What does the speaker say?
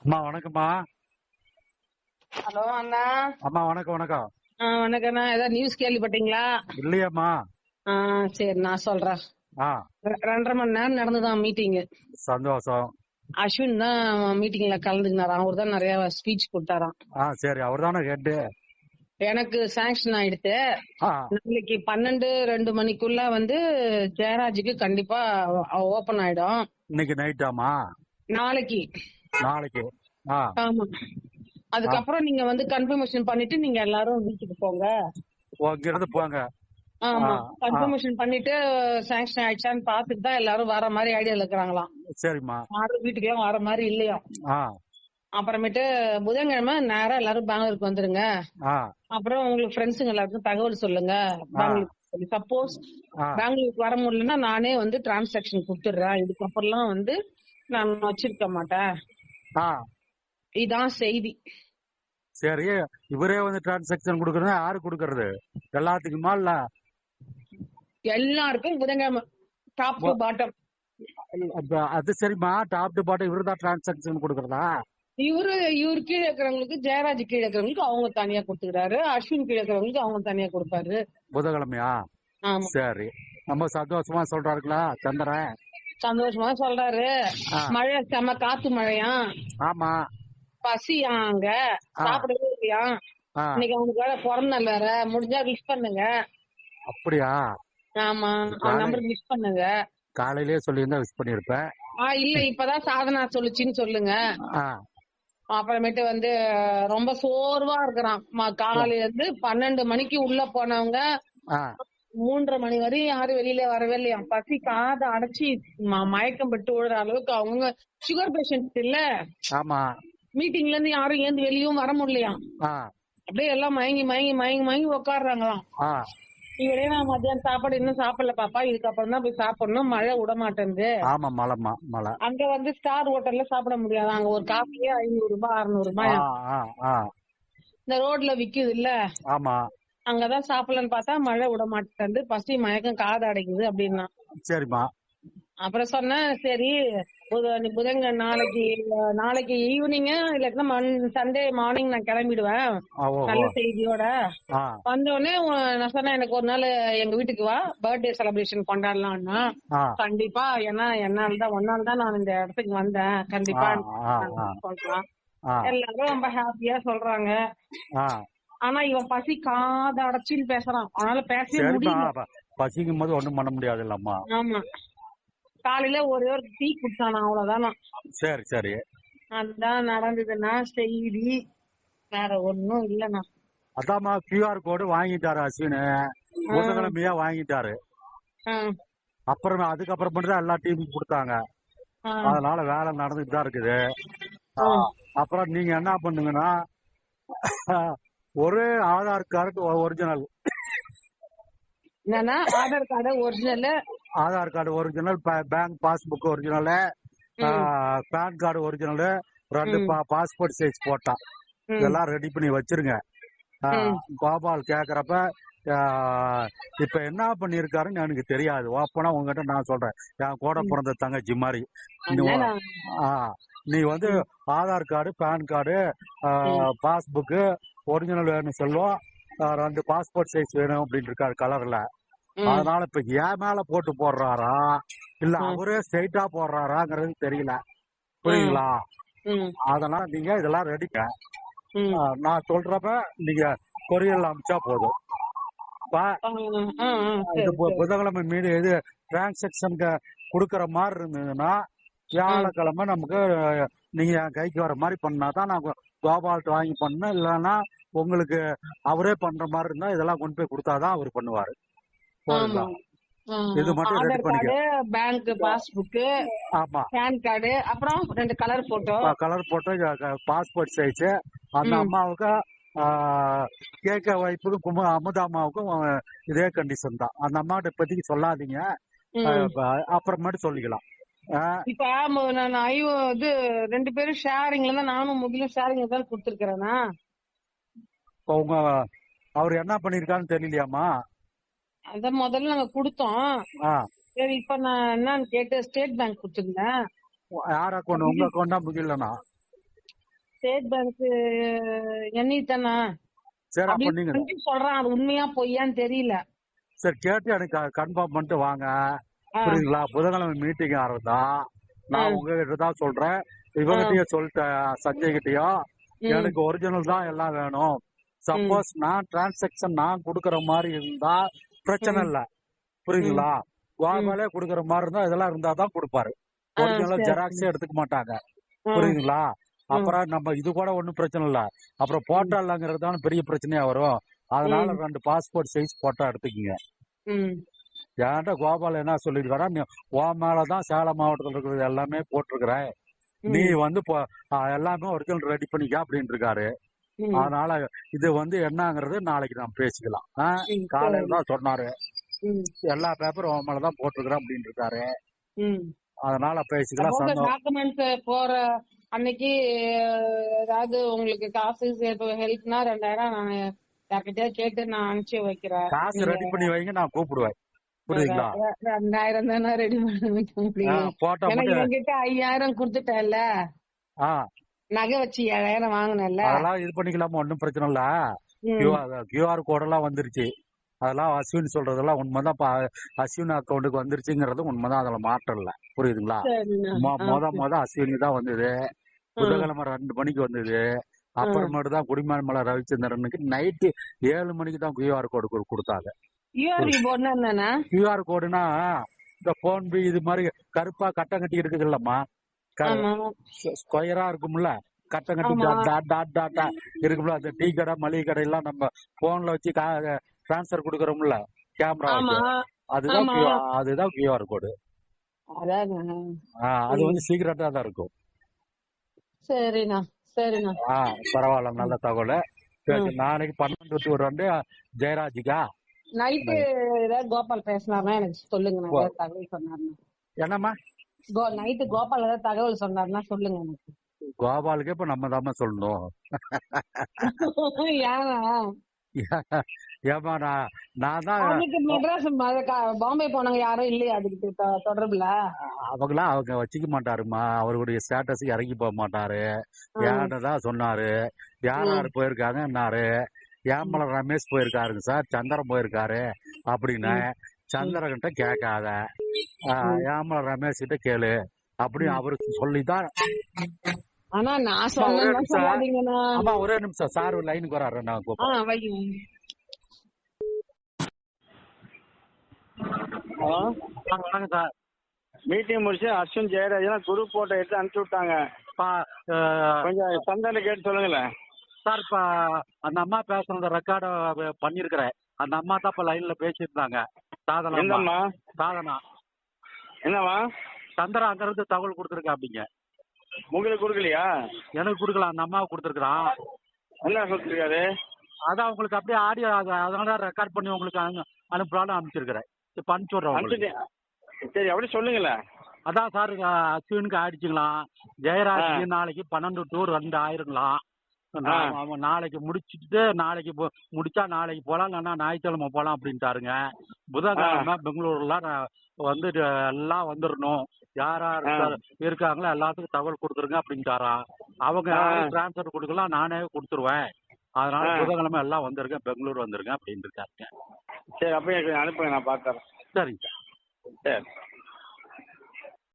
அம்மா வணக்கம்மா. ஹலோ அண்ணா. அம்மா வணக்கம் வணக்கம். வணக்கண்ணா. ஏதாவது நியூஸ் கேள்விப்பட்டீங்களா? இல்லையாம்மா. சரி நான் சொல்றேன். ஆ 2.5 மணி நேரம் நடந்துதான் மீட்டிங். சந்தோஷம். அஸ்வின் தான் மீட்டிங்ல கலந்துக்கினாராம். அவர் தான் நிறைய ஸ்பீச் கொடுத்தாராம். சரி, அவர் தானே ஹெட்டு. எனக்கு சாங்ஷன் ஆயிடுத்து. ஆ நாளைக்கு 12-2 மணிக்குள்ள ஜெயராஜுக்கு கண்டிப்பா ஓபன் ஆயிடும். இன்னைக்கு நைட்டாமா? நாளைக்கு. நாளைக்கு. ஆ ஆமா. அதுக்கப்புறம் நீங்க கன்ஃபர்மேஷன் பண்ணிட்டு நீங்க எல்லாரும் வீட்டுக்கு போங்க. இங்கிருந்து போங்க. ஆமா, ஆ, ஆ. கன்ஃபர்மேஷன் பண்ணிட்டு சாங்ஷன் ஆயிடுச்சான்னு பாத்துட்டு தான் எல்லாரும் வர மாதிரி ஐடியால இருக்கிறாங்களாம். சரிம்மா. யாரும் வீட்டுக்கு எல்லாம் வர மாதிரி இல்லையா. ஆ அப்புறமேட்டு புதன்கிழமை நேரா எல்லாரும் பெங்களூருக்கு வந்துருங்க. ஆ அப்புறம் உங்களுக்கு ஃப்ரெண்ட்ஸுங்க எல்லாருக்கும் தகவல் சொல்லுங்க பெங்களூருக்கு. சப்போஸ் ஆ பெங்களூருக்கு வர முடியலன்னா நானே டிரான்சாக்சன் கொடுத்துடுறேன். இதுக்கப்புறம் நான் வச்சிருக்க மாட்டேன். ஆ இதான் செய்தி. சரி, இவரே டிரான்சாக்சன் கொடுக்கறது யாரு கொடுக்கறது? எல்லாத்துக்குமா இல்ல எல்லாருக்கும் புதன்கிழமை டாப் டு பாட்டம். அது சரிம்மா, டாப் டு பாட்டம் இவரு தான் டிரான்சாக்சன் கொடுக்கறதா? இவரு கீழே இருக்கிறவங்களுக்கு, ஜெயராஜ் கீழே இருக்கிறவங்களுக்கு அவங்க தனியா கொடுத்துக்கிறாரு. அஸ்வின் கீழே இருக்கிறவங்களுக்கு அவங்க தனியா கொடுப்பாரு. புதன்கிழமையா? ஆமா. சரி, ரொம்ப சந்தோஷமா சொல்றாருங்களா சந்திரன்? சந்தோஷமா சொல்றாரு. மழை செம காத்து மழையா. ஆமா. பசியா அங்க சாப்பிடவே இல்லையா. இன்னைக்கு அவனுக்கு வேற பிறந்த நாள் வேற. முடிஞ்சா விஷ் பண்ணுங்க. அப்படியா? ஆமா, அவன் நம்பருக்கு விஷ் பண்ணுங்க. காலையிலேயே சொல்லியிருந்தா விஷ் பண்ணிருப்பேன். இல்ல இப்பதான் சாதனா சொல்லுச்சின்னு சொல்லுங்க. அப்புறமேட்டு ரொம்ப சோர்வா இருக்கிறான். காலையில இருந்து 12 மணிக்கு உள்ள போனவங்க 3:30 மணி வரையும் யாரும் வெளியில வரவே இல்லையா. பசி காதை அடைச்சி மயக்கம் பெட்டு விழுற அளவுக்கு. அவங்க சுகர் பேஷண்ட் இல்ல. ஆமா. மீட்டிங்ல இருந்து யாரும் ஏந்து வெளியும் வர முடியலையா. அப்படியே எல்லாம் மயங்கி மயங்கி மயங்கி மயங்கி உட்காடுறாங்களாம். இவரே நான் மத்தியானம் சாப்பாடு இன்னும் சாப்பிடல பாப்பா, இதுக்கப்புறம் தான் போய் சாப்பிடணும், மழை விட மாட்டேங்குது. ஆமா, மழை. அங்க ஸ்டார் ஹோட்டல்ல சாப்பிட முடியாது. அங்க ஒரு காஃபியே 500 ரூபாய் 600 ரூபாய். இந்த ரோட்ல விக்குது இல்ல. ஆமா. அங்கதான் சாப்பிடலன்னு பார்த்தா மழை விட மாட்டேங்குது, பசி மயக்கம் காது அடைக்குது அப்படின்னா. சரிம்மா. அப்புறம் சொன்னேன், சரி புதங்க நாளைக்கு ஈவினிங் இல்லன்னா சண்டே மார்னிங் நான் கிளம்பிடுவேன் நல்ல செய்தியோட. வந்தோடனே நான் சொன்னேன், எனக்கு ஒரு நாள் எங்க வீட்டுக்கு வா, பர்த்டே செலிப்ரேஷன் கொண்டாடலாம்னா. கண்டிப்பா, ஏன்னா ஒன்னால தான் நான் இந்த இடத்துக்கு வந்தேன், கண்டிப்பா சொல்றான். எல்லாரும் ரொம்ப ஹாப்பியா சொல்றாங்க. ஆனா இவன் பசி காத அடைச்சின்னு பேசுறான். அதனால பேசவே முடியல. பசிக்கும் போது ஒண்ணும் பண்ண முடியாது இல்லம்மா. ஆமா, காலையில ஒரே ஒரு டீ குடிச்சானா, அவ்வளவுதானா. சரி சரி, அதான் நடந்ததுன்னா செய்தி, வேற ஒன்னும் இல்லண்ணா. அதாம்மா, QR கோடு வாங்கிட்டாரு அஸ்வின், புதன்கிழமையா வாங்கிட்டாரு. அப்புறம் அதுக்கப்புறம் மட்டும் தான் எல்லா டீமும் கொடுத்தாங்க. அதனால வேலை நடந்துட்டு தான் இருக்குது. அப்புறம் நீங்க என்ன பண்ணுங்கன்னா, ஒரு ஆதார் கார்டு ஒரிஜினல். என்னன்னா Aadhaar card original, Aadhaar card original, bank passbook original, pan card original, 2 passport size photo இதெல்லாம் ரெடி பண்ணி வச்சிருங்க. கோபால் கேக்குறப்ப இப்ப என்ன பண்ணிருக்காருன்னு எனக்கு தெரியாது. ஓப்பனா உங்ககிட்ட நான் சொல்றேன், என் கூட பிறந்த தங்கச்சி மாதிரி. நீ Aadhaar card, PAN card, passbook original வேணும் சொல்லுவோம், 2 பாஸ்போர்ட் சைஸ் வேணும் அப்படின்னு இருக்காரு கலர்ல. அதனால இப்ப ஏன் மேல போட்டு போடுறாரா இல்ல அவரே ஸ்ட்ரைட்டா போடுறாராங்கிறது தெரியல. புரியுங்களா? அதனால நீங்க இதெல்லாம் ரெடிங்க. நான் சொல்றப்ப நீங்க கொரியர்ல அனுப்பிச்சா போதும். புதன்கிழமை மீது எது டிரான்சாக்சனுக்கு கொடுக்கற மாதிரி இருந்ததுன்னா வியாழக்கிழமை நமக்கு நீங்க என் கைக்கு வர மாதிரி பண்ணாதான் நான் கோபால்ட்டு வாங்கி பண்ணேன். இல்லைன்னா உங்களுக்கு அவரே பண்ற மாதிரி இருந்தா இதெல்லாம் கொண்டு போய் கொடுத்தாதான் அவர் பண்ணுவாரு. இது மட்டும் ரெடி பண்ணிக்க. பேங்க் பாஸ்புக், ஆமா, பேன் கார்டு, அப்புறம் 2 கலர் போட்டோ, பாஸ்போர்ட் சைஸ். அந்த அம்மாவுக்கு கேட்க வைப்புக்கும் அமுதா அம்மாவுக்கும் இதே கண்டிஷன் தான். அந்த அம்மாட்ட இப்போதைக்கு சொல்லாதீங்க, அப்புறமேட்டு சொல்லிக்கலாம். இப்ப நான் 2 பேரும் ஷேரிங்ல தான், நானும் முகிலும் ஷேரிங்ல தான் கொடுத்துருக்கேன்னா. உங்க அவர் என்ன பண்ணிருக்காருன்னு தெரியலையாமா? அத முதல்ல நாங்க கொடுத்தோம். சரி, இப்ப நான் என்னன்னு கேட்டு ஸ்டேட் பேங்க் கொடுத்துருந்தேன். யார் அக்கௌண்ட்? உங்க அக்கௌண்டா முகிலனா? ஸ்டேட் பேங்க் எண்ணிட்டேனா சரி அப்ப நீங்க அப்படின்னு சொல்றான். அது உண்மையா பொய்யான்னு தெரியல. சரி கேட்டு எனக்கு கன்ஃபார்ம் பண்ணிட்டு வாங்க. புரியுதுங்களா? புதன்கிழமை மீட்டிங் ஆரம்பிதா நான் உங்ககிட்ட தான் சொல்றேன். இவங்கிட்டயும் சொல்லிட்டேன், சஞ்சய் கிட்டயும் எனக்கு ஒரிஜினல் தான் எல்லாம் வேணும். சப்போஸ் நான் டிரான்சாக்சன் நான் கொடுக்கற மாதிரி இருந்தா பிரச்சனை இல்ல. புரியுதுங்களா? கோபாலே கொடுக்கற மாதிரி இருந்தா இதெல்லாம் இருந்தா தான் கொடுப்பாரு. ஒரிஜினல் ஜெராக்ஸே எடுத்துக்க மாட்டாங்க. புரியுதுங்களா? அப்புறம் நம்ம இது கூட ஒண்ணும் பிரச்சனை இல்ல. அப்புறம் போட்டோ இல்லங்கிறது தான் பெரிய பிரச்சனையா வரும். அதனால 2 பாஸ்போர்ட் சைஸ் போட்டோ எடுத்துக்கீங்க. ஏன்டா கோபால் என்ன சொல்லிருக்காரா, நீ உன் மேலதான் சேலம் மாவட்டத்தில் இருக்கிறது எல்லாமே போட்டிருக்கிறேன், நீ வந்து எல்லாமே ஒரிஜினல் ரெடி பண்ணிக்க அப்படின்னு இருக்காரு. அதனால இது வந்து என்னங்கிறது நாளைக்கு நம்ம பேசிக்கலாம். காலையில தான் சொன்னாரு, எல்லா பேப்பரும் உன் மேலதான் போட்டிருக்கிறேன் அப்படின்னு இருக்காரு. அதனால பேசிக்கலாம். டாக்குமெண்ட்ஸ் போற அன்னைக்கு ஏதாவது உங்களுக்கு காசு ஹெல்ப்னா 2000 நான் யார்கிட்டயா கேட்டு நான் அனுப்பிச்சு வைக்கிறேன். காசு ரெடி பண்ணி வைங்க, நான் கூப்பிடுவேன். புரியுதுங்களா? 2000 தானே ரெடி பண்ண வைக்க முடியும். என்கிட்ட 5000 கொடுத்துட்டேன்ல, நகை வச்சு 7000 வாங்கினேன்ல, அதெல்லாம் இது பண்ணிக்கலாமா, ஒன்னும் பிரச்சனை இல்ல. QR கோடெல்லாம் வந்துருச்சு. அதெல்லாம் அஸ்வின் சொல்றதெல்லாம் உண்மைதான். அஸ்வின் அக்கௌண்ட்டுக்கு வந்துருச்சுங்கிறது உண்மைதான், அதுல மாற்றம் இல்ல. புரியுதுங்களா? மொத அஸ்வின் தான் வந்தது. புதன்கிழமை 2 மணிக்கு வந்தது. அப்புறமேட்டு தான் குடிமலை ரவிச்சந்திரனுக்கு நைட்டு 7 மணிக்கு தான் QR கோடு கொடுத்தாங்க. QR கோடுனா இந்த போன் பி இது மாதிரி கருப்பா கட்டம் கட்டி இருக்குது இல்லம்மா, ஸ்கொயரா இருக்கும்ல, கட்டம் கட்டி இருக்கும்ல, அந்த டீ கடை மளிகை கடை எல்லாம் நம்ம போன்ல வச்சு டிரான்ஸ்பர் கொடுக்கறோம்ல கேமரா, அதுதான் QR கோடு. அது வந்து சீக்கிரட்டா தான் இருக்கும். சரிண்ணா சரிண்ணா. பரவாயில்ல, நல்ல தகவல். நாளைக்கு 12 to 2 ஜெயராஜிக்கா நைட்டு ஏதாவது கோபால் பேசினார்னா எனக்கு சொல்லுங்க, தகவல் சொன்னார்னா. என்னம்மா நைட்டு கோபால் ஏதாவது தகவல் சொன்னார்னா சொல்லுங்க எனக்கு. கோபாலுக்கு இப்ப நம்ம தான் சொல்லணும். ஏமா நான் தான் மெட்ராஸ் பாம்பே போனாங்க, யாரும் இல்லையா அதுக்கு தொடர்புல? அவங்களாம் அவங்க வச்சுக்க மாட்டாருமா, அவருடைய ஸ்டேட்டஸ் இறங்கி போக மாட்டாரு. ஏன்டதான் சொன்னாரு, யார் போயிருக்காங்கன்னாரு. ஏமலம் ரமேஷ் போயிருக்காருங்க சார், சந்திரன் போயிருக்காரு அப்படின்னு. சந்திரகிட்ட கேட்காத, ஏமலம் ரமேஷ் கிட்ட கேளு அப்படின்னு அவருக்கு சொல்லிதான். ஆனா நான் சொன்னேன். ஒரே நிமிஷம் சார் லைனுக்கு வராரு, நான் வணக்கம் சார். மீட்டிங் முடிச்சு அஸ்வின் ஜெயராஜ் குரூப் போட்டோ எடுத்து அனுப்பிச்சு விட்டாங்க. கொஞ்சம் சந்தன கேட்டு சொல்லுங்களேன் சார். இப்ப அந்த அம்மா பேசுறத ரெக்கார்டு பண்ணிருக்கிறேன். அந்த அம்மா தான் இப்ப லைன்ல பேசிட்டு இருந்தாங்க. சாதனா சாதனா என்னவா சந்திரா அங்க இருந்து தகவல் கொடுத்துருக்கா அப்படிங்க. உங்களுக்கு கொடுக்கலையா? எனக்கு கொடுக்கல, அந்த அம்மாவுக்கு கொடுத்துருக்கான். என்ன கொடுத்துருக்காரு? அதான் உங்களுக்கு அப்படியே ஆடியோ, அதனால ரெக்கார்ட் பண்ணி உங்களுக்கு அனுப்பலான்னு அனுப்பிச்சிருக்கிறேன். இப்ப அனுப்பிச்சு விடுறேன். சரி அப்படி சொல்லுங்களேன். அதான் சார், அஸ்வினுக்கு ஆயிடுச்சுங்களாம். ஜெயராஜ் நாளைக்கு 12 to 2 ஆயிருங்களாம். நாளைக்கு முடிச்சுட்டு நாளைக்கு முடிச்சா நாளைக்கு போலாம், இல்லைன்னா ஞாயிற்றுக்கிழமை போலாம் அப்படின்ட்டாருங்க. புதன்கிழமை பெங்களூர்ல வந்து எல்லாம் வந்துடணும், யார் இருக்காங்களோ எல்லாத்துக்கும் தகவல் கொடுத்துருங்க அப்படின்ட்டாரா. அவங்க டிரான்ஸ்பர் கொடுக்கலாம், நானே கொடுத்துருவேன். அதனால புதன்கிழமை எல்லாம் வந்துருங்க, பெங்களூர் வந்துருங்க அப்படின்னு இருக்காருங்க. சரி அப்ப எனக்கு அனுப்புங்க, நான் பாக்குறேன். சரிங்க சரி.